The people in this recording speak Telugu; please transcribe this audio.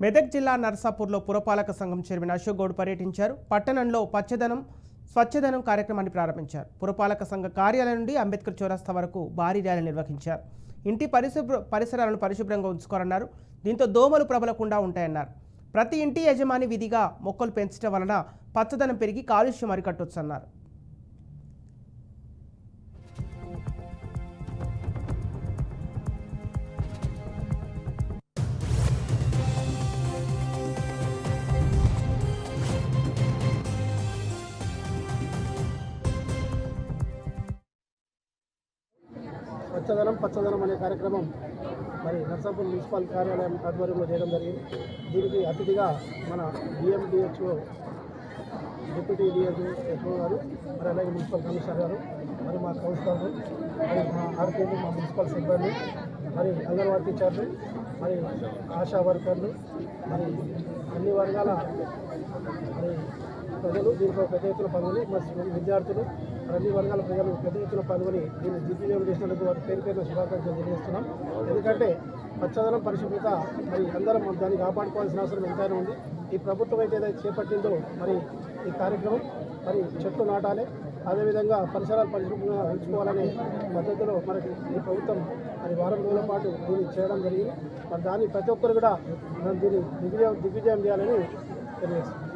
మెదక్ జిల్లా నర్సాపూర్లో పురపాలక సంఘం చైర్మన్ అశోక్ గౌడ్ పర్యటించారు. పట్టణంలో పచ్చదనం స్వచ్ఛదనం కార్యక్రమాన్ని ప్రారంభించారు. పురపాలక సంఘ కార్యాలయం నుండి అంబేద్కర్ చౌరస్తా వరకు భారీ ర్యాలీ నిర్వహించారు. ఇంటి పరిసరాలను పరిశుభ్రంగా ఉంచుకోవాలన్నారు. దీంతో దోమలు ప్రబలకుండా ఉంటాయన్నారు. ప్రతి ఇంటి యజమాని విధిగా మొక్కలు పెంచడం వలన పచ్చదనం పెరిగి కాలుష్యం అరికట్టొచ్చన్నారు. పచ్చదనం అనే కార్యక్రమం మరి నర్సాపూర్ మున్సిపల్ కార్యాలయం ఆధ్వర్యంలో చేయడం జరిగింది. దీనికి అతిథిగా మన డిఎండిహెచ్ఓ డిప్యూటీ డిహెచ్ఓ గారు, మరి అలాగే మున్సిపల్ కమిషనర్ గారు, మరి మా కౌన్సిలర్లు, మరి మా ఆర్పీలు, మా మున్సిపల్ సిబ్బంది, మరి అంగన్వాడీ టీచర్లు, మరి ఆశా వర్కర్లు, మరి అన్ని వర్గాల మరి ప్రజలు దీంట్లో పెద్ద ఎత్తున పాల్గొని, మరి విద్యార్థులు, అన్ని వర్గాల ప్రజలు పెద్ద ఎత్తున పాల్గొని దీన్ని దిగ్విజయం చేసినందుకు వారి పేరు శుభాకాంక్షలు తెలియజేస్తున్నాం. ఎందుకంటే పచ్చదనం పరిశుభ్రత మరి అందరం దాన్ని కాపాడుకోవాల్సిన అవసరం ఎంతైనా ఉంది. ఈ ప్రభుత్వం అయితే ఏదైతే చేపట్టిందో మరి ఈ కార్యక్రమం మరి చెట్లు నాటాలి, అదేవిధంగా పరిసరాలు పరిశుభ్రంగా ఉంచుకోవాలనే పద్ధతిలో మనకి ఈ ప్రభుత్వం మరి వారం రోజుల పాటు దీన్ని చేయడం జరిగింది. మరి దాన్ని ప్రతి ఒక్కరు కూడా దీన్ని దిగ్విజయం చేయాలని తెలియజేస్తున్నాం.